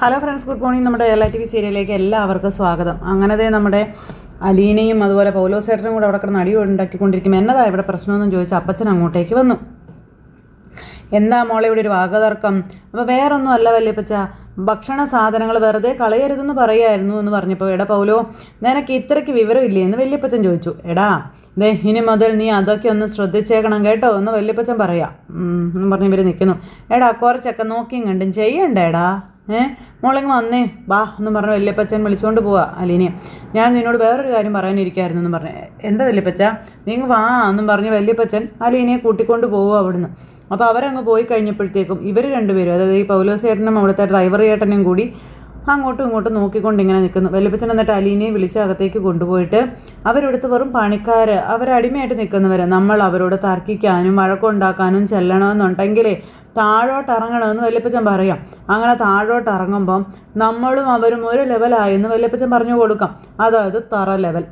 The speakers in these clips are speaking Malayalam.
Hello friends, good morning. നമ്മുടെ LITV സീരിയലിലേക്ക് എല്ലാവർക്കും സ്വാഗതം. അങ്ങനത്തെ നമ്മുടെ അലീനയും അതുപോലെ പൗലോസേട്ടനും കൂടെ അവിടെ കിടന്ന് അടി ഉണ്ടാക്കിക്കൊണ്ടിരിക്കും. എന്നതാ ഇവിടെ പ്രശ്നമെന്ന് ചോദിച്ചാൽ അപ്പച്ചൻ അങ്ങോട്ടേക്ക് വന്നു. എന്താ മോളെ ഇവിടെ ഒരു വാഗതർക്കം? അപ്പോൾ വേറൊന്നും അല്ല വല്യപ്പച്ച, ഭക്ഷണ സാധനങ്ങൾ വെറുതെ കളയരുതെന്ന് പറയായിരുന്നു എന്ന് പറഞ്ഞപ്പോൾ, എടാ പൗലോ, നിനക്ക് ഇത്രയ്ക്ക് വിവരമില്ലേ എന്ന് വല്യപ്പച്ചൻ ചോദിച്ചു. എടാ ഇനി മുതൽ നീ അതൊക്കെ ഒന്ന് ശ്രദ്ധിച്ചേക്കണം കേട്ടോ എന്ന് വല്യപ്പച്ചൻ പറയാം എന്ന് പറഞ്ഞ് ഇവർ നിൽക്കുന്നു. എടാ കുറച്ചൊക്കെ നോക്കിയും കണ്ടും ചെയ്യണ്ടേടാ, മോളിങ്ങ് വന്നേ വാ എന്നും പറഞ്ഞ് വല്യപ്പച്ചൻ വിളിച്ചുകൊണ്ട് പോവാ അലീനെ. ഞാൻ നിന്നോട് വേറൊരു കാര്യം പറയാനിരിക്കായിരുന്നു എന്ന് പറഞ്ഞു. എന്താ വല്യപ്പച്ച? നീങ്ങ് വാ എന്നും പറഞ്ഞ് വല്യപ്പച്ചൻ അലീനയെ കൂട്ടിക്കൊണ്ട് പോവുക അവിടുന്ന്. അപ്പോൾ അവരങ്ങ് പോയി കഴിഞ്ഞപ്പോഴത്തേക്കും ഇവർ രണ്ടുപേരും, അതായത് ഈ പൗലോസേട്ടനും അവിടുത്തെ ഡ്രൈവർ ചേട്ടനും കൂടി അങ്ങോട്ടും ഇങ്ങോട്ടും നോക്കിക്കൊണ്ട് ഇങ്ങനെ നിൽക്കുന്നു. വല്യപ്പച്ചൻ എന്നിട്ട് അലീനയെ വിളിച്ച് അകത്തേക്ക് കൊണ്ടുപോയിട്ട് അവരെടുത്ത് വെറും പണിക്കാർ, അവരടിമയായിട്ട് നിൽക്കുന്നവർ, നമ്മൾ അവരോട് തർക്കിക്കാനും വഴക്കുണ്ടാക്കാനും ചെല്ലണമെന്നുണ്ടെങ്കിലേ താഴോട്ട് ഇറങ്ങണമെന്ന് വല്യപ്പച്ചൻ പറയാം. അങ്ങനെ താഴോട്ട് ഇറങ്ങുമ്പം നമ്മളും അവരും ഒരു ലെവലായെന്ന് വല്യപ്പച്ചൻ പറഞ്ഞു കൊടുക്കാം. അതായത് തറ ലെവൽ.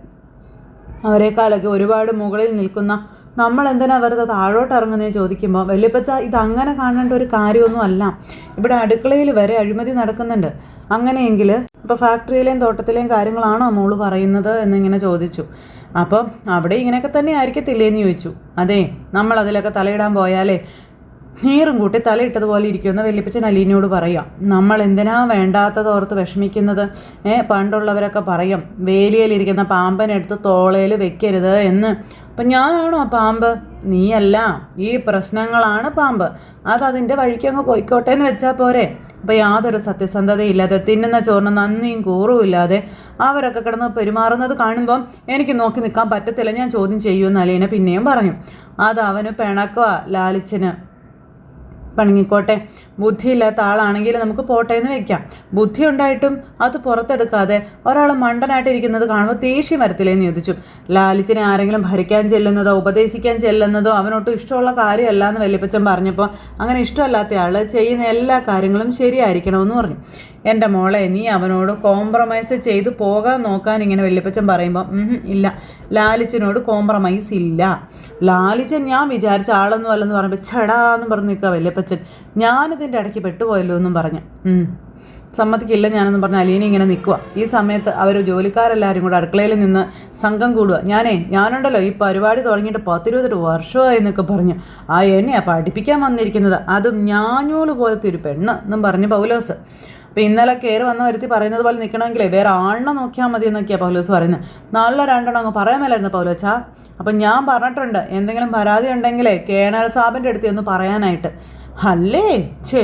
അവരെക്കാളൊക്കെ ഒരുപാട് മുകളിൽ നിൽക്കുന്ന നമ്മൾ എന്തിനാ വെറുതെ താഴോട്ട് ഇറങ്ങുന്നതെന്ന് ചോദിക്കുമ്പോൾ വല്യപ്പച്ച ഇതങ്ങനെ കാണേണ്ട ഒരു കാര്യമൊന്നും അല്ല. ഇവിടെ അടുക്കളയിൽ വരെ അഴിമതി നടക്കുന്നുണ്ട്. അങ്ങനെയെങ്കിൽ ഇപ്പോൾ ഫാക്ടറിയിലെയും തോട്ടത്തിലെയും കാര്യങ്ങളാണോ മോള് പറയുന്നത് എന്നിങ്ങനെ ചോദിച്ചു. അപ്പോൾ അവിടെ ഇങ്ങനെയൊക്കെ തന്നെ ആയിരിക്കത്തില്ലേന്ന് ചോദിച്ചു. അതെ, നമ്മൾ അതിലൊക്കെ തലയിടാൻ പോയാലേ നീറും കൂട്ടി തലയിട്ടതുപോലെ ഇരിക്കുമെന്ന് വല്യപ്പച്ചൻ അലീനയോട് പറയാം. നമ്മൾ എന്തിനാ വേണ്ടാത്തതോർത്ത് വിഷമിക്കുന്നത്? പണ്ടുള്ളവരൊക്കെ പറയും വേലിയിലിരിക്കുന്ന പാമ്പനെടുത്ത് തോളയിൽ വെക്കരുത് എന്ന്. അപ്പം ഞാനാണോ പാമ്പ്? നീയല്ല. ഈ പ്രശ്നങ്ങളാണ് പാമ്പ്. അതതിൻ്റെ വഴിക്കങ്ങ് പോയിക്കോട്ടെ എന്ന് വെച്ചാൽ പോരെ. അപ്പോൾ യാതൊരു സത്യസന്ധതയില്ലാതെ തിന്നുന്ന ചോറിന് നന്ദിയും കൂറും ഇല്ലാതെ അവരൊക്കെ കിടന്ന് പെരുമാറുന്നത് കാണുമ്പം എനിക്ക് നോക്കി നിൽക്കാൻ പറ്റത്തില്ല. ഞാൻ ചോദ്യം ചെയ്യുമെന്ന് അലീന പിന്നെയും പറഞ്ഞു. അത് അവന് പിണക്കുക ലാലിച്ചന്. പണിങ്ങിക്കോട്ടെ, ബുദ്ധിയില്ലാത്ത ആളാണെങ്കിൽ നമുക്ക് പോട്ടെ എന്ന് വെക്കാം. ബുദ്ധി ഉണ്ടായിട്ടും അത് പുറത്തെടുക്കാതെ ഒരാൾ മണ്ടനായിട്ടിരിക്കുന്നത് കാണുമ്പോൾ ദേഷ്യം വരത്തില്ലേന്ന് ചോദിച്ചു. ലാലിച്ചിനെ ആരെങ്കിലും ഭരിക്കാൻ ചെല്ലുന്നതോ ഉപദേശിക്കാൻ ചെല്ലുന്നതോ അവനൊട്ടും ഇഷ്ടമുള്ള കാര്യമല്ല എന്ന് വല്യപ്പച്ചൻ പറഞ്ഞപ്പോൾ, അങ്ങനെ ഇഷ്ടമല്ലാത്ത ആൾ ചെയ്യുന്ന എല്ലാ കാര്യങ്ങളും ശരിയായിരിക്കണമെന്ന് പറഞ്ഞു. എൻ്റെ മോളെ, നീ അവനോട് കോംപ്രമൈസ് ചെയ്ത് പോകാൻ നോക്കാൻ ഇങ്ങനെ വല്യപ്പച്ചൻ പറയുമ്പോൾ, ഇല്ല, ലാലിച്ചനോട് കോംപ്രമൈസ് ഇല്ല. ലാലിച്ചൻ ഞാൻ വിചാരിച്ച ആളൊന്നും അല്ലെന്ന് പറയുമ്പോൾ ചെടാന്ന് പറഞ്ഞ് നിൽക്കുക വല്യപ്പച്ചൻ. ഞാനിതിൻ്റെ ഇടയ്ക്ക് പെട്ടുപോയല്ലോ എന്നും പറഞ്ഞു. സമ്മതിക്കില്ല ഞാനെന്ന് പറഞ്ഞ് അലീന ഇങ്ങനെ നിൽക്കുക. ഈ സമയത്ത് അവർ ജോലിക്കാരെല്ലാവരും കൂടെ അടുക്കളയിൽ നിന്ന് സംഘം കൂടുക. ഞാനുണ്ടല്ലോ ഈ പരിപാടി തുടങ്ങിയിട്ട് 10-20 വർഷമായി എന്നൊക്കെ പറഞ്ഞു. എന്നെയാ പഠിപ്പിക്കാൻ വന്നിരിക്കുന്നത്, അതും ഞാഞ്ഞൂല് പോലത്തെ ഒരു പെണ്ണ് എന്നും പറഞ്ഞു പൗലോസ്. അപ്പോൾ ഇന്നലെ കയറി വന്ന വരുത്തി പറയുന്നത് പോലെ നിൽക്കണമെങ്കിലേ വേറെ ആളിനെ നോക്കിയാൽ മതി എന്നൊക്കെയാണ് പൗലോസ് പറയുന്നത്. നല്ല രണ്ടെണ്ണം അങ്ങ് പറയാൻ മേലായിരുന്നു പൗലോച്ചാ. അപ്പം ഞാൻ പറഞ്ഞിട്ടുണ്ട്, എന്തെങ്കിലും പരാതി ഉണ്ടെങ്കിലേ കേണൽ സാബിൻ്റെ അടുത്ത് ഒന്ന് പറയാനായിട്ട്. അല്ലേ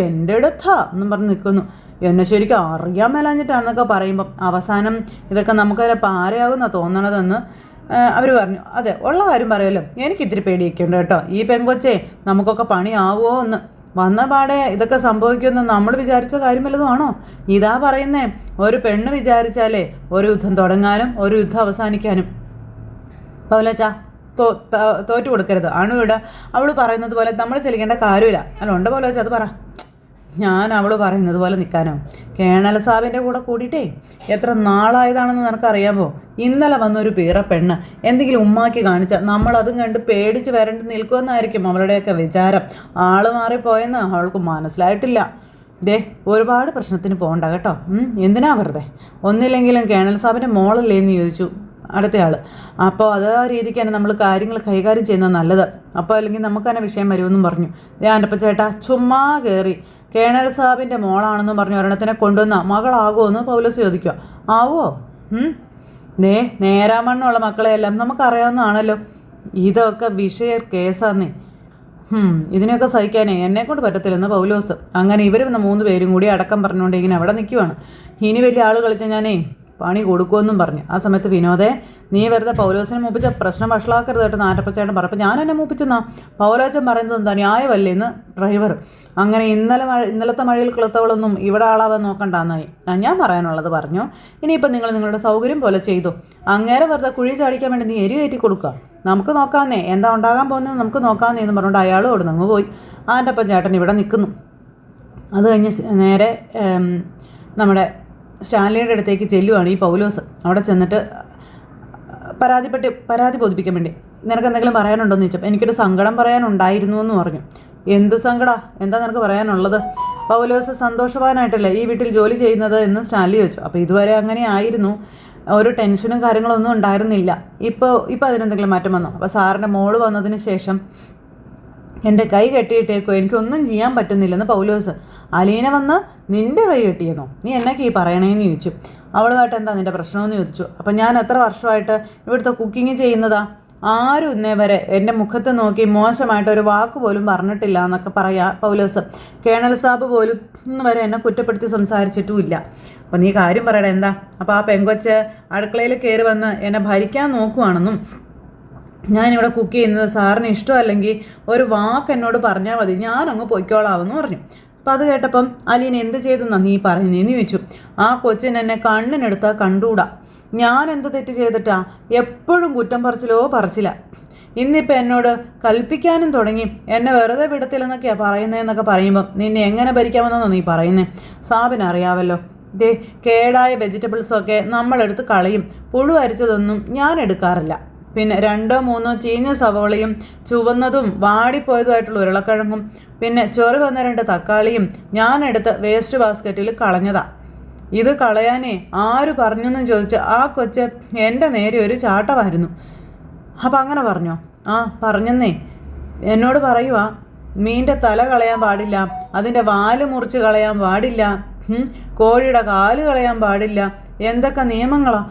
എൻ്റെ അടുത്താ എന്നും പറഞ്ഞ് നിൽക്കുന്നു. എന്നെ ശരിക്കും അറിയാൻ മേലാഞ്ഞിട്ടാണെന്നൊക്കെ പറയുമ്പം അവസാനം ഇതൊക്കെ നമുക്കതിനെ പാരയാകുമെന്നാണ് തോന്നണതെന്ന് അവർ പറഞ്ഞു. അതെ, ഉള്ള കാര്യം പറയുമല്ലോ, എനിക്കിത്തിരി പേടിയൊക്കെ ഉണ്ട് കേട്ടോ. ഈ പെങ്കൊച്ചേ നമുക്കൊക്കെ പണിയാകുമോ എന്ന്. വന്ന പാടെ ഇതൊക്കെ സംഭവിക്കുമെന്ന് നമ്മൾ വിചാരിച്ച കാര്യം വല്ലതുമാണോ? ഇതാ പറയുന്നേ, ഒരു പെണ്ണ് വിചാരിച്ചാലേ ഒരു യുദ്ധം തുടങ്ങാനും ഒരു യുദ്ധം അവസാനിക്കാനും. പൗലോച്ചാ തോറ്റു കൊടുക്കരുത്. ഇവിടെ അവൾ പറയുന്നത് പോലെ നമ്മൾ ചെല്ലിക്കേണ്ട കാര്യമില്ല. അല്ല ഉണ്ട് പൗലോച്ച, അത് പറ. ഞാൻ അവൾ പറയുന്നത് പോലെ നിൽക്കാനോ? കേണൽ സാബിൻ്റെ കൂടെ കൂടിയിട്ടേ എത്ര നാളായതാണെന്ന് നിനക്കറിയാമോ? ഇന്നലെ വന്നൊരു പീറ പെണ്ണ് എന്തെങ്കിലും ഉമ്മാക്കി കാണിച്ചാൽ നമ്മളതും കണ്ട് പേടിച്ച് വരണ്ട് നിൽക്കുമെന്നായിരിക്കും അവളുടെയൊക്കെ വിചാരം. ആൾ മാറിപ്പോയെന്ന് അവൾക്ക് മനസ്സിലായിട്ടില്ല. ഒരുപാട് പ്രശ്നത്തിന് പോകണ്ട കേട്ടോ. എന്തിനാ വെറുതെ? ഒന്നില്ലെങ്കിലും കേണൽ സാബിൻ്റെ മോളല്ലേ എന്ന് ചോദിച്ചു അടുത്തയാൾ. അപ്പോൾ അത് ആ രീതിക്ക് തന്നെ നമ്മൾ കാര്യങ്ങൾ കൈകാര്യം ചെയ്യുന്നത് നല്ലത്. അപ്പോൾ അല്ലെങ്കിൽ നമുക്ക് തന്നെ വിഷയം വരുമെന്നും പറഞ്ഞു. എൻ്റെ ചേട്ടാ ചുമ്മാ കയറി കേണൽ സാബിൻ്റെ മോളാണെന്നും പറഞ്ഞു ഒരെണ്ണത്തിനെ കൊണ്ടുവന്ന മകളാകുമോ എന്ന് പൗലോസ് ചോദിക്കുക. ആവുമോ? നേരാമണ്ണുള്ള മക്കളെയെല്ലാം നമുക്കറിയാവുന്നതാണല്ലോ. ഇതൊക്കെ വിഷയ കേസാന്നേ. ഇതിനെയൊക്കെ സഹിക്കാനേ എന്നെക്കൊണ്ട് പറ്റത്തില്ലെന്ന് പൗലോസ്. അങ്ങനെ ഇവർ 3 പേരും കൂടി അടക്കം പറഞ്ഞുകൊണ്ട് ഇങ്ങനെ അവിടെ നിൽക്കുവാണ്. ഇനി വലിയ ആൾ കളിച്ച ഞാനേ പണി കൊടുക്കുമെന്നും പറഞ്ഞു. ആ സമയത്ത് വിനോദേ, നീ വെറുതെ പൗലോസിനെ മൂപ്പിച്ച പ്രശ്നം വഷളാക്കരുത് കേട്ടോ നാറ്റപ്പച്ചേട്ടൻ പറഞ്ഞപ്പോൾ. ഞാൻ എന്നെ മൂപ്പിച്ചെന്നാ പൗലോച്ചൻ പറയുന്നത് എന്താ ന്യായമല്ലേ എന്ന് ഡ്രൈവർ. അങ്ങനെ ഇന്നലത്തെ മഴയിൽ കിളുത്തവളൊന്നും ഇവിടെ ആളാവാൻ നോക്കണ്ടെന്നായി ഞാൻ പറയാനുള്ളത് പറഞ്ഞു. ഇനിയിപ്പോൾ നിങ്ങൾ നിങ്ങളുടെ സൗകര്യം പോലെ ചെയ്തു. അങ്ങേരെ വെറുതെ കുഴി ചാടിക്കാൻ വേണ്ടി നീ എരി കയറ്റി കൊടുക്കുക. നമുക്ക് നോക്കാമെന്നേ, എന്താ ഉണ്ടാകാൻ പോകുന്നത് നമുക്ക് നോക്കാമെന്നേ എന്ന് പറഞ്ഞുകൊണ്ട് അയാൾ അവിടെ നിന്ന് പോയി. ആൻ്റപ്പൻ ചേട്ടൻ ഇവിടെ നിൽക്കുന്നു. അത് കഴിഞ്ഞ് നേരെ നമ്മുടെ സ്റ്റാൻലിയുടെ അടുത്തേക്ക് ചെല്ലുവാണ് ഈ പൗലോസ്. അവിടെ ചെന്നിട്ട് പരാതി ബോധിപ്പിക്കാൻ വേണ്ടി, നിനക്ക് എന്തെങ്കിലും പറയാനുണ്ടോയെന്ന് ചോദിച്ചപ്പോൾ എനിക്കൊരു സങ്കടം പറയാനുണ്ടായിരുന്നു എന്ന് പറഞ്ഞു. എന്ത് സങ്കടം? എന്താ നിനക്ക് പറയാനുള്ളത്? പൗലോസ് സന്തോഷവാനായിട്ടല്ലേ ഈ വീട്ടിൽ ജോലി ചെയ്യുന്നത് എന്ന് സ്റ്റാൻലി ചോദിച്ചു. അപ്പോൾ ഇതുവരെ അങ്ങനെ ആയിരുന്നു, ഒരു ടെൻഷനും കാര്യങ്ങളൊന്നും ഉണ്ടായിരുന്നില്ല. ഇപ്പോൾ അതിനെന്തെങ്കിലും മാറ്റം വന്നു? അപ്പോൾ സാറിൻ്റെ മോള് വന്നതിന് ശേഷം എൻ്റെ കൈ കെട്ടിയിട്ടേക്കോ, എനിക്കൊന്നും ചെയ്യാൻ പറ്റുന്നില്ലെന്ന് പൗലോസ്. അലീന വന്ന് നിൻ്റെ കൈ കെട്ടിയെന്നോ? നീ എന്നൊക്കെ ഈ പറയണേന്ന് ചോദിച്ചു. അവളുമായിട്ട് എന്താ നിൻ്റെ പ്രശ്നമെന്ന് ചോദിച്ചു. അപ്പം ഞാൻ എത്ര വർഷമായിട്ട് ഇവിടുത്തെ കുക്കിംഗ് ചെയ്യുന്നതാ, ആരും ഇന്നേ വരെ എൻ്റെ മുഖത്ത് നോക്കി മോശമായിട്ട് ഒരു വാക്ക് പോലും പറഞ്ഞിട്ടില്ല എന്നൊക്കെ പറയാ പൗലോസ്. കേണൽ സാബ് പോലും ഇന്ന് വരെ എന്നെ കുറ്റപ്പെടുത്തി സംസാരിച്ചിട്ടുമില്ല. അപ്പം നീ കാര്യം പറയടാ എന്താ? അപ്പോൾ ആ പെങ്കൊച്ച് അടുക്കളയിൽ കയറി വന്ന് എന്നെ ഭരിക്കാൻ നോക്കുവാണെന്നും ഞാനിവിടെ കുക്ക് ചെയ്യുന്നത് സാറിന് ഇഷ്ടമല്ലെങ്കിൽ ഒരു വാക്ക് എന്നോട് പറഞ്ഞാൽ മതി, ഞാനങ്ങ് പൊയ്ക്കോളാവെന്ന് പറഞ്ഞു. അപ്പം അത് കേട്ടപ്പം അലീന എന്ത് ചെയ്തെന്നാ നീ പറയുന്നതെന്ന് ചോദിച്ചു. ആ കൊച്ചിന് എന്നെ കണ്ണിനെടുത്താൽ കണ്ടുകൂടാ, ഞാൻ എന്ത് തെറ്റ് ചെയ്തിട്ടാ? എപ്പോഴും കുറ്റം പറച്ചില്ല. ഇന്നിപ്പോൾ എന്നോട് കൽപ്പിക്കാനും തുടങ്ങി, എന്നെ വെറുതെ വിടത്തില്ലെന്നൊക്കെയാണ് പറയുന്നതെന്നൊക്കെ പറയുമ്പം നിന്നെ എങ്ങനെ ഭരിക്കാമെന്നോ നീ പറയുന്നേ? സാബിനറിയാവല്ലോ, കേടായ വെജിറ്റബിൾസൊക്കെ നമ്മളെടുത്ത് കളയും, പുഴു അരിച്ചതൊന്നും ഞാൻ എടുക്കാറില്ല. പിന്നെ 2-3 ചീഞ്ഞ സവോളയും ചുവന്നതും വാടിപ്പോയതുമായിട്ടുള്ള ഉരുളക്കിഴങ്ങും പിന്നെ ചൊറി വന്ന 2 തക്കാളിയും ഞാനെടുത്ത് വേസ്റ്റ് ബാസ്ക്കറ്റിൽ കളഞ്ഞതാ. ഇത് കളയാനേ ആര് പറഞ്ഞെന്നും ചോദിച്ച് ആ കൊച്ച് എൻ്റെ നേരെ ഒരു ചാട്ടമായിരുന്നു. അപ്പം അങ്ങനെ പറഞ്ഞോ? ആ പറഞ്ഞെന്നേ. എന്നോട് പറയുവാ, മീൻ്റെ തല കളയാൻ പാടില്ല, അതിൻ്റെ വാല് മുറിച്ച് കളയാൻ പാടില്ല, കോഴിയുടെ കാല് കളയാൻ പാടില്ല, എന്തൊക്കെ നിയമങ്ങളാ.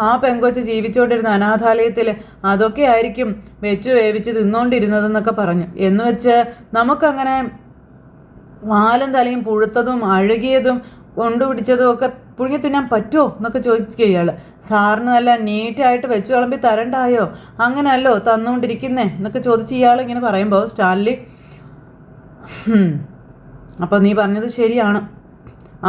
ആ പെങ്കൊച്ച് ജീവിച്ചുകൊണ്ടിരുന്ന അനാഥാലയത്തിൽ അതൊക്കെ ആയിരിക്കും വെച്ചു വേവിച്ച് തിന്നുകൊണ്ടിരുന്നതെന്നൊക്കെ പറഞ്ഞു. എന്ന് വെച്ച് നമുക്കങ്ങനെ വാലും തലയും പുഴുത്തതും അഴുകിയതും കൊണ്ടുപിടിച്ചതും ഒക്കെ പുഴുങ്ങി തിന്നാൻ പറ്റുമോ എന്നൊക്കെ ചോദിക്കുക ഇയാൾ. സാറിന് നല്ല നീറ്റായിട്ട് വെച്ച് വിളമ്പി തരണ്ടായോ? അങ്ങനെയല്ലോ തന്നുകൊണ്ടിരിക്കുന്നേ എന്നൊക്കെ ചോദിച്ച് ഇയാൾ ഇങ്ങനെ പറയുമ്പോൾ സ്റ്റാൻലി, അപ്പോൾ നീ പറഞ്ഞത് ശരിയാണ്,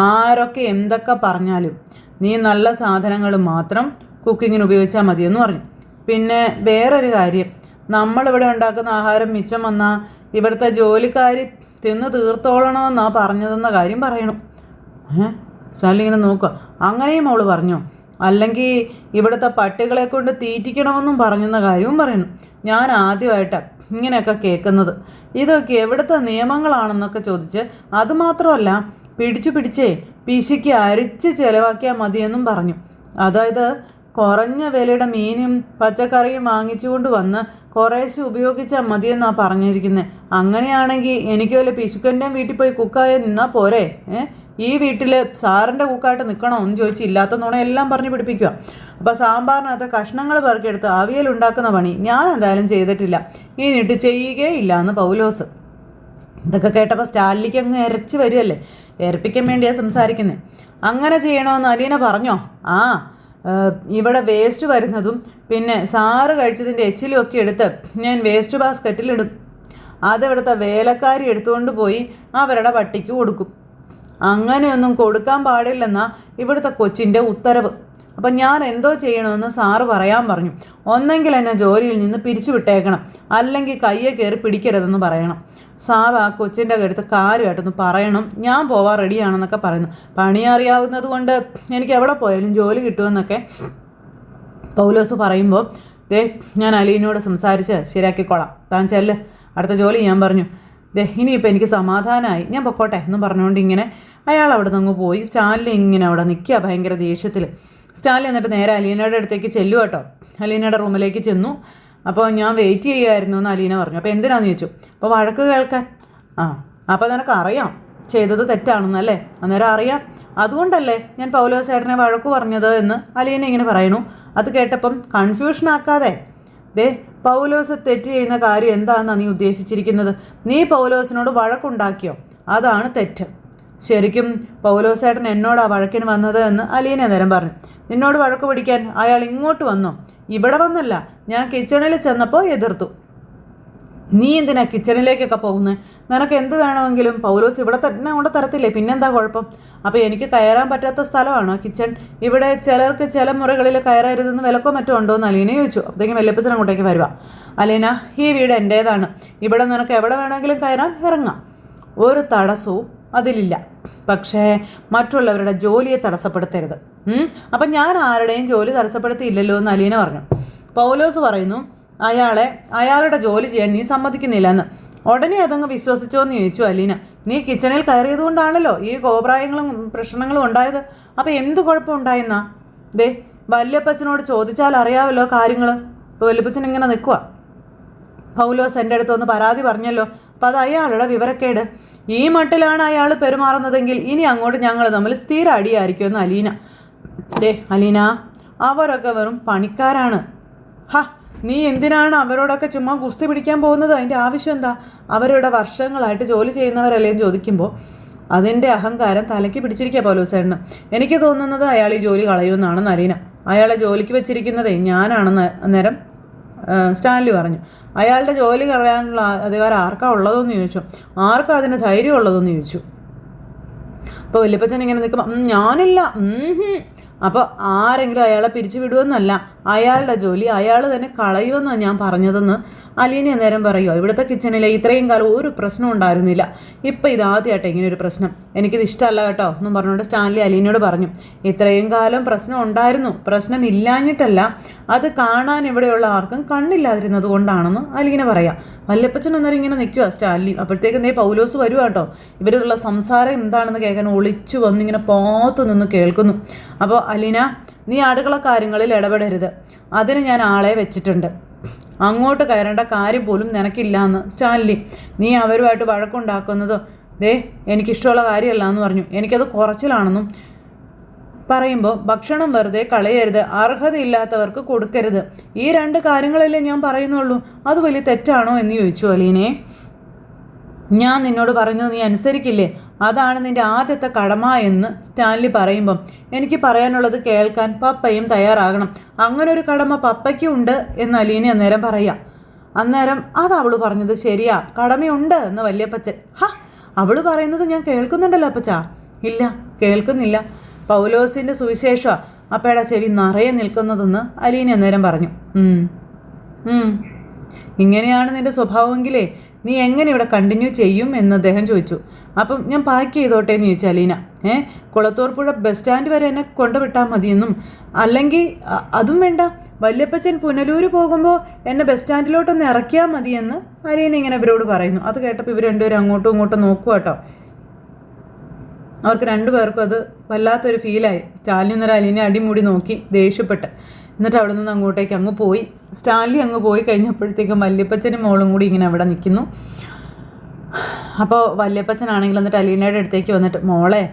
ആരൊക്കെ എന്തൊക്കെ പറഞ്ഞാലും നീ നല്ല സാധനങ്ങൾ മാത്രം കുക്കിങ്ങിന് ഉപയോഗിച്ചാൽ മതിയെന്ന് പറഞ്ഞു. പിന്നെ വേറൊരു കാര്യം, നമ്മളിവിടെ ഉണ്ടാക്കുന്ന ആഹാരം മിച്ചം വന്നാൽ ഇവിടുത്തെ ജോലിക്കാർ തിന്ന് തീർത്തോളണമെന്നാ പറഞ്ഞതെന്ന കാര്യം പറയണം. സ്റ്റാൻലി ഇങ്ങനെ നോക്കുക. അങ്ങനെയും അവൾ പറഞ്ഞു. അല്ലെങ്കിൽ ഇവിടുത്തെ പട്ടികളെ കൊണ്ട് തീറ്റിക്കണമെന്നും പറഞ്ഞെന്ന കാര്യവും പറയുന്നു. ഞാൻ ആദ്യമായിട്ടാണ് ഇങ്ങനെയൊക്കെ കേൾക്കുന്നത്. ഇതൊക്കെ എവിടുത്തെ നിയമങ്ങളാണെന്നൊക്കെ ചോദിച്ച്, അതുമാത്രമല്ല പിടിച്ചേ പിശുക്ക് അരിച്ച് ചിലവാക്കിയാൽ മതിയെന്നും പറഞ്ഞു. അതായത് കുറഞ്ഞ വിലയുടെ മീനും പച്ചക്കറിയും വാങ്ങിച്ചുകൊണ്ട് വന്ന് കുറേശ്ശെ ഉപയോഗിച്ചാൽ മതിയെന്നാണ് പറഞ്ഞിരിക്കുന്നത്. അങ്ങനെയാണെങ്കിൽ എനിക്ക് വല്ല പിശുക്കൻ്റെയും വീട്ടിൽ പോയി കുക്കായി നിന്നാൽ പോരെ? ഈ വീട്ടിൽ സാറിൻ്റെ കുക്കായിട്ട് നിൽക്കണോ എന്ന് ചോദിച്ച് ഇല്ലാത്ത നുണയെല്ലാം പറഞ്ഞ് പിടിപ്പിക്കുക. അപ്പോൾ സാമ്പാറിനകത്ത് കഷ്ണങ്ങൾ പെറുക്കിയെടുത്ത് അവിയൽ ഉണ്ടാക്കുന്ന പണി ഞാൻ എന്തായാലും ചെയ്തിട്ടില്ല, ഇനിയിട്ട് ചെയ്യുകയില്ല എന്ന് പൗലോസ്. ഇതൊക്കെ കേട്ടപ്പോൾ സ്റ്റാൻലിക്ക് അങ്ങ് ഇരച്ച് വരികയല്ലേ, ഇരപ്പിക്കാൻ വേണ്ടിയാണ് സംസാരിക്കുന്നത്. അങ്ങനെ ചെയ്യണമെന്ന് അലീന പറഞ്ഞോ? ഇവിടെ വേസ്റ്റ് വരുന്നതും പിന്നെ സാറ് കഴിച്ചതിൻ്റെ എച്ചിലും ഒക്കെ എടുത്ത് ഞാൻ വേസ്റ്റ് ബാസ്ക്കറ്റിലിടും. അതിവിടുത്തെ വേലക്കാരി എടുത്തുകൊണ്ട് പോയി അവരുടെ പട്ടിക്ക് കൊടുക്കും. അങ്ങനെയൊന്നും കൊടുക്കാൻ പാടില്ലെന്നാ ഇവിടുത്തെ കൊച്ചിൻ്റെ ഉത്തരവ്. അപ്പം ഞാൻ എന്തോ ചെയ്യണമെന്ന് സാറ് പറയാൻ പറഞ്ഞു. ഒന്നെങ്കിൽ എന്നെ ജോലിയിൽ നിന്ന് പിരിച്ചു വിട്ടേക്കണം, അല്ലെങ്കിൽ കയ്യെ കയറി പിടിക്കരുതെന്ന് പറയണം. സാബ് ആ കൊച്ചിൻ്റെ അടുത്ത് കാര്യമായിട്ടൊന്ന് പറയണം, ഞാൻ പോവാൻ റെഡിയാണെന്നൊക്കെ പറയുന്നു. പണി അറിയാവുന്നത് കൊണ്ട് എനിക്ക് എവിടെ പോയാലും ജോലി കിട്ടുമെന്നൊക്കെ പൗലോസ് പറയുമ്പോൾ, ഞാൻ അലീനോട് സംസാരിച്ച് ശരിയാക്കിക്കോളാം, താൻ ചെല്ല്, അടുത്ത ജോലി ഞാൻ പറഞ്ഞു. ഇനിയിപ്പോൾ എനിക്ക് സമാധാനമായി, ഞാൻ പൊക്കോട്ടെ എന്ന് പറഞ്ഞുകൊണ്ട് ഇങ്ങനെ അയാൾ അവിടെ നിന്ന് അങ്ങ് പോയി. സ്റ്റാൻലി ഇങ്ങനെ അവിടെ നിൽക്കുക ഭയങ്കര ദേഷ്യത്തിൽ. സ്റ്റാൻലി എന്നിട്ട് നേരെ അലീനയുടെ അടുത്തേക്ക് ചെല്ലു കേട്ടോ. അലീനയുടെ റൂമിലേക്ക് ചെന്നു. അപ്പോൾ ഞാൻ വെയിറ്റ് ചെയ്യുമായിരുന്നു എന്ന് അലീന പറഞ്ഞു. അപ്പോൾ എന്തിനാന്ന് ചോദിച്ചു. അപ്പോൾ വഴക്ക് കേൾക്കാൻ. അപ്പോൾ നിനക്ക് അറിയാം ചെയ്തത് തെറ്റാണെന്നല്ലേ? അന്നേരം അറിയാം, അതുകൊണ്ടല്ലേ ഞാൻ പൗലോസ് ചേട്ടനെ വഴക്ക് പറഞ്ഞത് എന്ന് അലീന ഇങ്ങനെ പറയുന്നു. അത് കേട്ടപ്പം കൺഫ്യൂഷൻ ആക്കാതെ, പൗലോസ് തെറ്റ് ചെയ്യുന്ന കാര്യം എന്താണെന്നാണ് നീ ഉദ്ദേശിച്ചിരിക്കുന്നത്? നീ പൗലോസിനോട് വഴക്കുണ്ടാക്കിയോ? അതാണ് തെറ്റ്. ശരിക്കും പൗലോസേട്ടൻ എന്നോടാ വഴക്കിന് വന്നത് എന്ന് അലീന നേരം പറഞ്ഞു. നിന്നോട് വഴക്ക് പിടിക്കാൻ അയാൾ ഇങ്ങോട്ട് വന്നോ? ഇവിടെ വന്നല്ല, ഞാൻ കിച്ചണിൽ ചെന്നപ്പോൾ എതിർത്തു. നീ എന്തിനാ കിച്ചണിലേക്കൊക്കെ പോകുന്നത്? നിനക്ക് എന്ത് വേണമെങ്കിലും പൗലോസ് ഇവിടെ തന്നെ കൊണ്ട് തരത്തില്ലേ, പിന്നെന്താ കുഴപ്പം? അപ്പോൾ എനിക്ക് കയറാൻ പറ്റാത്ത സ്ഥലമാണോ കിച്ചൺ? ഇവിടെ ചിലർക്ക് ചില മുറികളിൽ കയറരുതെന്ന് വിലക്കോ മറ്റോ ഉണ്ടോ എന്ന് അലീന ചോദിച്ചു. അപ്പോഴത്തേക്കും വല്യപ്പച്ചൻ അങ്ങോട്ടേക്ക് വരുക. അലീന, ഈ വീട് എൻ്റേതാണ്, ഇവിടെ നിനക്ക് എവിടെ വേണമെങ്കിലും കയറാൻ ഇറങ്ങാം, ഒരു തടസ്സവും അതിലില്ല. പക്ഷേ മറ്റുള്ളവരുടെ ജോലിയെ തടസ്സപ്പെടുത്തരുത്. അപ്പം ഞാൻ ആരുടെയും ജോലി തടസ്സപ്പെടുത്തിയില്ലല്ലോ എന്ന് അലീന പറഞ്ഞു. പൗലോസ് പറയുന്നു, അയാളുടെ ജോലി ചെയ്യാൻ നീ സമ്മതിക്കുന്നില്ല എന്ന്. ഉടനെ അതങ്ങ് വിശ്വസിച്ചോന്ന് ചോദിച്ചു അലീന. നീ കിച്ചണിൽ കയറിയത് കൊണ്ടാണല്ലോ ഈ കോപ്രായങ്ങളും പ്രശ്നങ്ങളും ഉണ്ടായത്. അപ്പം എന്ത് കുഴപ്പമുണ്ടായെന്നാ? ദേ വല്യപ്പച്ചനോട് ചോദിച്ചാൽ അറിയാമല്ലോ കാര്യങ്ങൾ. ഇപ്പോൾ വല്യപ്പച്ചൻ ഇങ്ങനെ നിൽക്കുക. പൗലോസ് എൻ്റെ അടുത്തൊന്ന് പരാതി പറഞ്ഞല്ലോ. അപ്പം അത് അയാളുടെ വിവരക്കേട്. ഈ മട്ടിലാണ് അയാൾ പെരുമാറുന്നതെങ്കിൽ ഇനി അങ്ങോട്ട് ഞങ്ങൾ തമ്മിൽ സ്ഥിര അടിയായിരിക്കുമെന്ന് അലീന. ദേ അലീന, അവരൊക്കെ വെറും പണിക്കാരാണ്. നീ എന്തിനാണ് അവരോടൊക്കെ ചുമ്മാ കുസ്തി പിടിക്കാൻ പോകുന്നത്? അതിൻ്റെ ആവശ്യം എന്താ? അവരുടെ വർഷങ്ങളായിട്ട് ജോലി ചെയ്യുന്നവരല്ലേന്ന് ചോദിക്കുമ്പോൾ അതിൻ്റെ അഹങ്കാരം തലയ്ക്ക് പിടിച്ചിരിക്കുക പൗലോസേട്ടന്. എനിക്ക് തോന്നുന്നത് അയാൾ ഈ ജോലി കളയുമെന്നാണെന്ന് അലീന. അയാളെ ജോലിക്ക് വെച്ചിരിക്കുന്നതേ ഞാനാണെന്ന് അന്നേരം സ്റ്റാൻലി പറഞ്ഞു. അയാളുടെ ജോലി കളയാനുള്ള അധികാരം ആർക്കാ ഉള്ളതെന്ന് ചോദിച്ചു. ആർക്കാ അതിന് ധൈര്യം ഉള്ളതെന്ന് ചോദിച്ചു. അപ്പോൾ വല്യപ്പച്ചൻ ഇങ്ങനെ നിൽക്കുമ്പോൾ ഞാനില്ല. അപ്പോൾ ആരെങ്കിലും അയാളെ പിരിച്ചു വിടുമെന്നല്ല, അയാളുടെ ജോലി അയാൾ തന്നെ കളയുമെന്നാണ് ഞാൻ പറഞ്ഞതെന്ന് അലീന നേരം പറയുമോ. ഇവിടുത്തെ കിച്ചണിലെ ഇത്രയും കാലം ഒരു പ്രശ്നം ഉണ്ടായിരുന്നില്ല. ഇപ്പം ഇതാദ്യമായിട്ട് ഇങ്ങനെ ഒരു പ്രശ്നം. എനിക്കിത് ഇഷ്ടമല്ല കേട്ടോ എന്നും പറഞ്ഞുകൊണ്ട് സ്റ്റാൻലി അലീനയോട് പറഞ്ഞു. ഇത്രയും കാലം പ്രശ്നം ഉണ്ടായിരുന്നു, പ്രശ്നം ഇല്ലാഞ്ഞിട്ടല്ല, അത് കാണാൻ ഇവിടെയുള്ള ആർക്കും കണ്ണില്ലാതിരുന്നത് കൊണ്ടാണെന്ന് അലീന പറയാം. വല്യപ്പച്ചൻ അന്നേരം ഇങ്ങനെ നിൽക്കുക സ്റ്റാൻലി. അപ്പോഴത്തേക്കും പൗലോസ് വരുക കേട്ടോ. ഇവരുള്ള സംസാരം എന്താണെന്ന് കേൾക്കാൻ ഒളിച്ചു വന്നിങ്ങനെ പോത്തു നിന്ന് കേൾക്കുന്നു. അപ്പോൾ അലീന, നീ അടുക്കള കാര്യങ്ങളിൽ ഇടപെടരുത്, അതിന് ഞാൻ ആളെ വെച്ചിട്ടുണ്ട്. അങ്ങോട്ട് കയറേണ്ട കാര്യം പോലും നിനക്കില്ല എന്ന് സ്റ്റാൻലി. നീ അവരുമായിട്ട് വഴക്കുണ്ടാക്കുന്നത് എനിക്കിഷ്ടമുള്ള കാര്യമല്ല എന്ന് പറഞ്ഞു. എനിക്കത് കുറച്ചിലാണെന്നും പറയുമ്പോൾ ഭക്ഷണം വെറുതെ കളയരുത്, അർഹതയില്ലാത്തവർക്ക് കൊടുക്കരുത്, ഈ 2 കാര്യങ്ങളല്ലേ ഞാൻ പറയുന്നുള്ളൂ. അത് വലിയ തെറ്റാണോ എന്ന് ചോദിച്ചു അലീനെ. ഞാൻ നിന്നോട് പറയുന്നത് നീ അനുസരിക്കില്ലേ? അതാണ് നിൻ്റെ ആദ്യത്തെ കടമ എന്ന് സ്റ്റാൻലി പറയുമ്പം എനിക്ക് പറയാനുള്ളത് കേൾക്കാൻ പപ്പയും തയ്യാറാകണം. അങ്ങനെ ഒരു കടമ പപ്പയ്ക്കും ഉണ്ട് എന്ന് അലീന അന്നേരം പറയാം. അന്നേരം അത് അവൾ പറഞ്ഞത് ശരിയാ, കടമയുണ്ട് എന്ന് വല്യപ്പച്ചൻ. അവൾ പറയുന്നത് ഞാൻ കേൾക്കുന്നുണ്ടല്ലോ അപ്പച്ചാ. ഇല്ല, കേൾക്കുന്നില്ല. പൗലോസിൻ്റെ സുവിശേഷമാണ് അപ്പയുടെ ചെവി നിറയെ നിൽക്കുന്നതെന്ന് അലീന അന്നേരം പറഞ്ഞു. ഇങ്ങനെയാണ് നിൻ്റെ സ്വഭാവമെങ്കിലേ നീ എങ്ങനെ ഇവിടെ കണ്ടിന്യൂ ചെയ്യും എന്ന് അദ്ദേഹം ചോദിച്ചു. അപ്പം ഞാൻ പാക്ക് ചെയ്തോട്ടെ എന്ന് ചോദിച്ചു അലീന. കുളത്തൂർ പുഴ ബസ് സ്റ്റാൻഡ് വരെ എന്നെ കൊണ്ടുവിട്ടാൽ മതിയെന്നും, അല്ലെങ്കിൽ അതും വേണ്ട, വല്യപ്പച്ചൻ പുനലൂർ പോകുമ്പോൾ എന്നെ ബസ് സ്റ്റാൻഡിലോട്ടൊന്ന് ഇറക്കിയാൽ മതിയെന്ന് അലീന ഇങ്ങനെ ഇവരോട് പറയുന്നു. അത് കേട്ടപ്പോൾ ഇവർ രണ്ടുപേരും അങ്ങോട്ടും ഇങ്ങോട്ടും നോക്കുക കേട്ടോ. അവർക്ക് 2 പേർക്കും അത് വല്ലാത്തൊരു ഫീലായി. സ്റ്റാൻലി അന്നേരം അലീനെ അടിമുടി നോക്കി ദേഷ്യപ്പെട്ട്. എന്നിട്ട് അവിടെ നിന്ന് അങ്ങോട്ടേക്ക് അങ്ങ് പോയി. സ്റ്റാൻലി അങ്ങ് പോയി കഴിഞ്ഞപ്പോഴത്തേക്കും വല്യപ്പച്ചനും മോളും കൂടി ഇങ്ങനെ അവിടെ നിൽക്കുന്നു. അപ്പോൾ വല്യപ്പച്ചനാണെങ്കിൽ എന്നിട്ട് അലീനയുടെ അടുത്തേക്ക് വന്നിട്ട്, മോളെ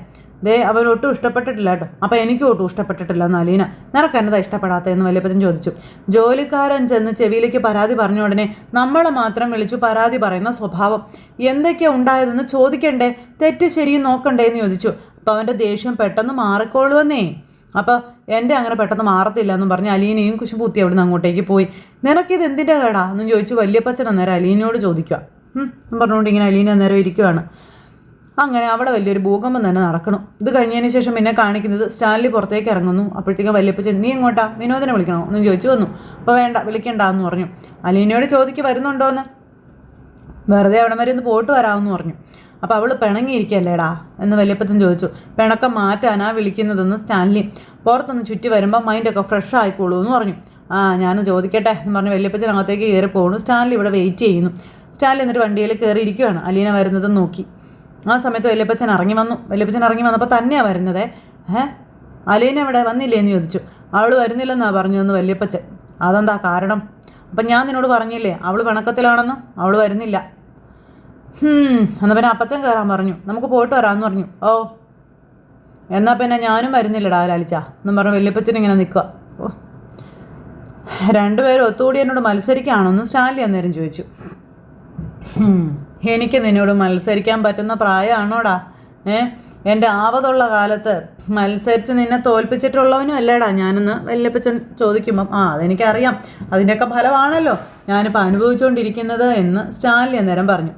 അവൻ ഒട്ടും ഇഷ്ടപ്പെട്ടിട്ടില്ല കേട്ടോ. അപ്പോൾ എനിക്കും ഒട്ടും ഇഷ്ടപ്പെട്ടിട്ടില്ല എന്ന് അലീന. നിനക്ക് എന്നതാ ഇഷ്ടപ്പെടാത്തതെന്ന് വല്യപ്പച്ചൻ ചോദിച്ചു. ജോലിക്കാരൻ ചെന്ന് ചെവിയിലേക്ക് പരാതി പറഞ്ഞ ഉടനെ നമ്മളെ മാത്രം വിളിച്ചു പരാതി പറയുന്ന സ്വഭാവം. എന്തൊക്കെയാണ് ഉണ്ടായതെന്ന് ചോദിക്കണ്ടേ, തെറ്റ് ശരിയും നോക്കണ്ടേ എന്ന് ചോദിച്ചു. അപ്പോൾ അവൻ്റെ ദേഷ്യം പെട്ടെന്ന് മാറിക്കോളുവന്നേ. അപ്പോൾ എൻ്റെ അങ്ങനെ പെട്ടെന്ന് മാറത്തില്ല എന്നും പറഞ്ഞ് അലീനയും കുശുപൂത്തി അവിടെ നിന്ന് അങ്ങോട്ടേക്ക് പോയി. നിനക്കിത് എന്തിൻ്റെ കേടാ എന്നും ചോദിച്ചു വല്യപ്പച്ചൻ അന്നേരം അലീനയോട് ചോദിക്കുക. പറഞ്ഞുകൊണ്ട് ഇങ്ങനെ അലീന അന്നേരം ഇരിക്കുവാണ്. അങ്ങനെ അവിടെ വലിയൊരു ഭൂകമ്പം തന്നെ നടക്കണം. ഇത് കഴിഞ്ഞതിന് ശേഷം പിന്നെ കാണിക്കുന്നത് സ്റ്റാൻലി പുറത്തേക്ക് ഇറങ്ങുന്നു. അപ്പോഴത്തേക്കും വല്യപ്പച്ചൻ നീ എങ്ങോട്ടാ, വിനോദനെ വിളിക്കണോ എന്നും ചോദിച്ചു വന്നു. അപ്പോൾ വേണ്ട, വിളിക്കണ്ട എന്ന് പറഞ്ഞു. അലീനയോട് ചോദിക്ക് വരുന്നുണ്ടോ എന്ന്. വെറുതെ അവിടെ വരെ ഒന്ന് പോയിട്ട് വരാമെന്ന് പറഞ്ഞു. അപ്പോൾ അവൾ പിണങ്ങിയിരിക്കല്ലേടാ എന്ന് വല്യപ്പച്ചൻ ചോദിച്ചു. പിണക്കം മാറ്റാനാ വിളിക്കുന്നതെന്ന് സ്റ്റാൻലി. പുറത്തൊന്ന് ചുറ്റി വരുമ്പോൾ മൈൻഡൊക്കെ ഫ്രഷ് ആയിക്കോളൂ എന്ന് പറഞ്ഞു. ഞാൻ ചോദിക്കട്ടെ എന്ന് പറഞ്ഞ് വല്യപ്പച്ചൻ അകത്തേക്ക് കയറി പോകുന്നു. സ്റ്റാൻലി ഇവിടെ വെയിറ്റ് ചെയ്യുന്നു. സ്റ്റാൻലി എന്നിട്ട് വണ്ടിയിൽ കയറിയിരിക്കുകയാണ് അലീന വരുന്നതും നോക്കി. ആ സമയത്ത് വല്യപ്പച്ചൻ ഇറങ്ങി വന്നു. വല്യപ്പച്ചൻ ഇറങ്ങി വന്നപ്പോൾ തന്നെയാണ് വരുന്നത്. അലീന ഇവിടെ വന്നില്ലേ എന്ന് ചോദിച്ചു. അവൾ വരുന്നില്ലെന്നാണ് പറഞ്ഞതെന്ന് വല്യപ്പച്ചൻ. അതെന്താ കാരണം? അപ്പം ഞാൻ നിന്നോട് പറഞ്ഞില്ലേ അവൾ പിണക്കത്തിലാണെന്ന്. അവൾ വരുന്നില്ല. എന്നാൽ പിന്നെ അപ്പച്ചൻ കയറാൻ പറഞ്ഞു. നമുക്ക് പോയിട്ട് വരാമെന്ന് പറഞ്ഞു. ഓ എന്നാൽ പിന്നെ ഞാനും വരുന്നില്ലടാ ലാലിച്ച എന്നും പറഞ്ഞു വല്യപ്പച്ചൻ ഇങ്ങനെ നിൽക്കുക. 2 പേരും ഒത്തുകൂടി എന്നോട് മത്സരിക്കുകയാണെന്ന് സ്റ്റാൻലി അന്നേരം ചോദിച്ചു. എനിക്ക് നിന്നോട് മത്സരിക്കാൻ പറ്റുന്ന പ്രായമാണോടാ? എൻ്റെ ആവതുള്ള കാലത്ത് മത്സരിച്ച് നിന്നെ തോൽപ്പിച്ചിട്ടുള്ളവനും അല്ലേടാ ഞാനെന്ന് വല്യപ്പച്ചൻ ചോദിക്കുമ്പം അതെനിക്കറിയാം, അതിൻ്റെയൊക്കെ ഫലമാണല്ലോ ഞാനിപ്പോൾ അനുഭവിച്ചുകൊണ്ടിരിക്കുന്നത് എന്ന് സ്റ്റാൻലി അന്നേരം പറഞ്ഞു.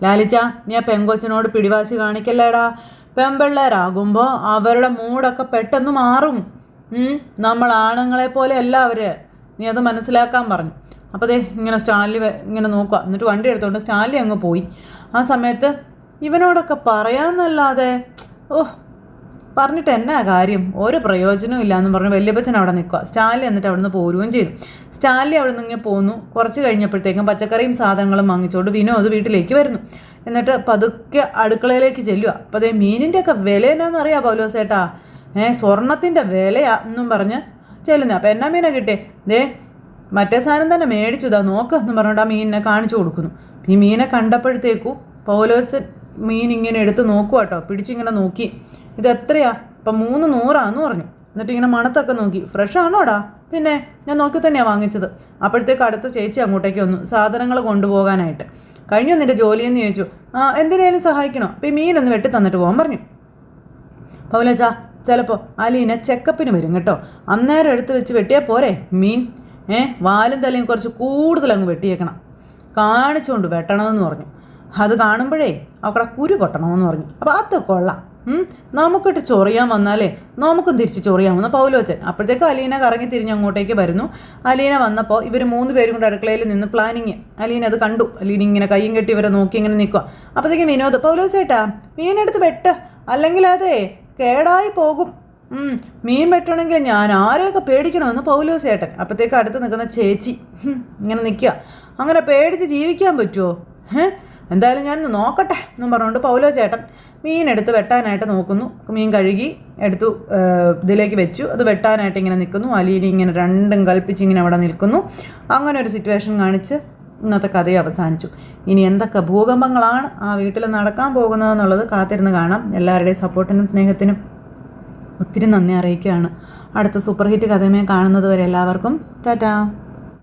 ലാലിച്ച നീ ആ പെങ്കൊച്ചിനോട് പിടിവാശി കാണിക്കല്ലേടാ. പെമ്പിള്ളേരാകുമ്പോൾ അവരുടെ മൂടൊക്കെ പെട്ടെന്ന് മാറും. നമ്മൾ ആണുങ്ങളെ പോലെ അല്ല അവർ, നീ അത് മനസ്സിലാക്കാൻ പറഞ്ഞു. അപ്പോൾ ഇങ്ങനെ സ്റ്റാൻലി ഇങ്ങനെ നോക്കുക. എന്നിട്ട് വണ്ടി എടുത്തുകൊണ്ട് സ്റ്റാൻലി അങ്ങ് പോയി. ആ സമയത്ത് ഇവനോടൊക്കെ പറയാമെന്നല്ലാതെ പറഞ്ഞിട്ട് എന്നാ കാര്യം, ഒരു പ്രയോജനവും ഇല്ലയെന്ന് പറഞ്ഞ് വല്യപ്പച്ചൻ അവിടെ നിൽക്കുക. സ്റ്റാൻലി എന്നിട്ട് അവിടെ നിന്ന് പോരുകയും ചെയ്തു. സ്റ്റാൻലി അവിടെ നിന്ന് ഇങ്ങനെ പോന്നു. കുറച്ച് കഴിഞ്ഞപ്പോഴത്തേക്കും പച്ചക്കറിയും സാധനങ്ങളും വാങ്ങിച്ചുകൊണ്ട് വിനോദ് വീട്ടിലേക്ക് വരുന്നു. എന്നിട്ട് പതുക്കെ അടുക്കളയിലേക്ക് ചെല്ലുക. അപ്പോൾ അതേ മീനിൻ്റെയൊക്കെ വില എന്നാണെന്നറിയാം പൗലോസേട്ടാ, സ്വർണത്തിൻ്റെ വിലയാ എന്നും പറഞ്ഞ് ചെല്ലുന്നത്. അപ്പോൾ എന്നാ മീനാണ് കിട്ടിയേ? ദേ മറ്റേ സാധനം തന്നെ മേടിച്ചു, ഇതാ നോക്ക് എന്ന് പറഞ്ഞിട്ട് ആ മീനിനെ കാണിച്ചു കൊടുക്കുന്നു. ഈ മീനെ കണ്ടപ്പോഴത്തേക്കും പൗലോസൻ മീൻ ഇങ്ങനെ എടുത്ത് നോക്കുക കേട്ടോ, പിടിച്ചിങ്ങനെ നോക്കി. ഇത് എത്രയാ? ഇപ്പം 300 പറഞ്ഞു. എന്നിട്ട് ഇങ്ങനെ മണത്തൊക്കെ നോക്കി. ഫ്രഷ് ആണോടാ? പിന്നെ ഞാൻ നോക്കി തന്നെയാണ് വാങ്ങിച്ചത്. അപ്പോഴത്തേക്ക് അടുത്ത ചേച്ചി അങ്ങോട്ടേക്ക് വന്നു സാധനങ്ങൾ കൊണ്ടുപോകാനായിട്ട്. കഴിഞ്ഞു നിൻ്റെ ജോലിയെന്ന് ചോദിച്ചു. എന്തിനേലും സഹായിക്കണോ? അപ്പോൾ ഈ മീനൊന്ന് വെട്ടി തന്നിട്ട് പോകാൻ പറഞ്ഞു. പൗലോച്ചാ ചിലപ്പോൾ അലീന ചെക്കപ്പിന് വരും കേട്ടോ, അന്നേരം എടുത്ത് വെച്ച് വെട്ടിയാൽ പോരെ മീൻ. വാലും തലയും കുറച്ച് കൂടുതൽ അങ്ങ് വെട്ടിയേക്കണം, കാണിച്ചുകൊണ്ട് വെട്ടണമെന്ന് പറഞ്ഞു. അത് കാണുമ്പോഴേ അവിടെ കുരു കൊട്ടണമെന്ന് പറഞ്ഞു. അപ്പോൾ അത് കൊള്ളാം, നമുക്കിട്ട് ചൊറിയാൻ വന്നാലേ നമുക്കും തിരിച്ച് ചൊറിയാമെന്ന് പൗലോച്ചൻ. അപ്പോഴത്തേക്കും അലീന കറങ്ങി തിരിഞ്ഞ് അങ്ങോട്ടേക്ക് വരുന്നു. അലീന വന്നപ്പോൾ ഇവർ 3 പേരും കൂടെ അടുക്കളയിൽ നിന്ന് പ്ലാനിങ്. അലീന അത് കണ്ടു. അലീന ഇങ്ങനെ കയ്യും കെട്ടി ഇവരെ നോക്കി ഇങ്ങനെ നിൽക്കുക. അപ്പോഴത്തേക്കും വിനോദ്, പൗലോസേട്ടാ മീനെടുത്ത് വെട്ട്, അല്ലെങ്കിൽ അതേ കേടായി പോകും. മീൻ വെട്ടണമെങ്കിൽ ഞാൻ ആരെയൊക്കെ പേടിക്കണമെന്ന് പൗലോസേട്ടൻ. അപ്പോഴത്തേക്ക് അടുത്ത് നിൽക്കുന്ന ചേച്ചി ഇങ്ങനെ നിൽക്കുക. അങ്ങനെ പേടിച്ച് ജീവിക്കാൻ പറ്റുമോ? എന്തായാലും ഞാൻ നോക്കട്ടെ എന്നും പറഞ്ഞുകൊണ്ട് പൗലോസേട്ടൻ മീനെടുത്ത് വെട്ടാനായിട്ട് നോക്കുന്നു. മീൻ കഴുകി എടുത്തു ഇതിലേക്ക് വെച്ചു. അത് വെട്ടാനായിട്ട് ഇങ്ങനെ നിൽക്കുന്നു. അലീന ഇങ്ങനെ രണ്ടും കൽപ്പിച്ച് ഇങ്ങനെ അവിടെ നിൽക്കുന്നു. അങ്ങനെ ഒരു സിറ്റുവേഷൻ കാണിച്ച് ഇന്നത്തെ കഥയെ അവസാനിച്ചു. ഇനി എന്തൊക്കെ ഭൂകമ്പങ്ങളാണ് ആ വീട്ടിൽ നടക്കാൻ പോകുന്നതെന്നുള്ളത് കാത്തിരുന്ന് കാണാം. എല്ലാവരുടെയും സപ്പോർട്ടിനും സ്നേഹത്തിനും ഒത്തിരി നന്ദി അറിയിക്കുകയാണ്. അടുത്ത സൂപ്പർ ഹിറ്റ് കഥയുമായി കാണുന്നത് വരെ എല്ലാവർക്കും ടാറ്റാ.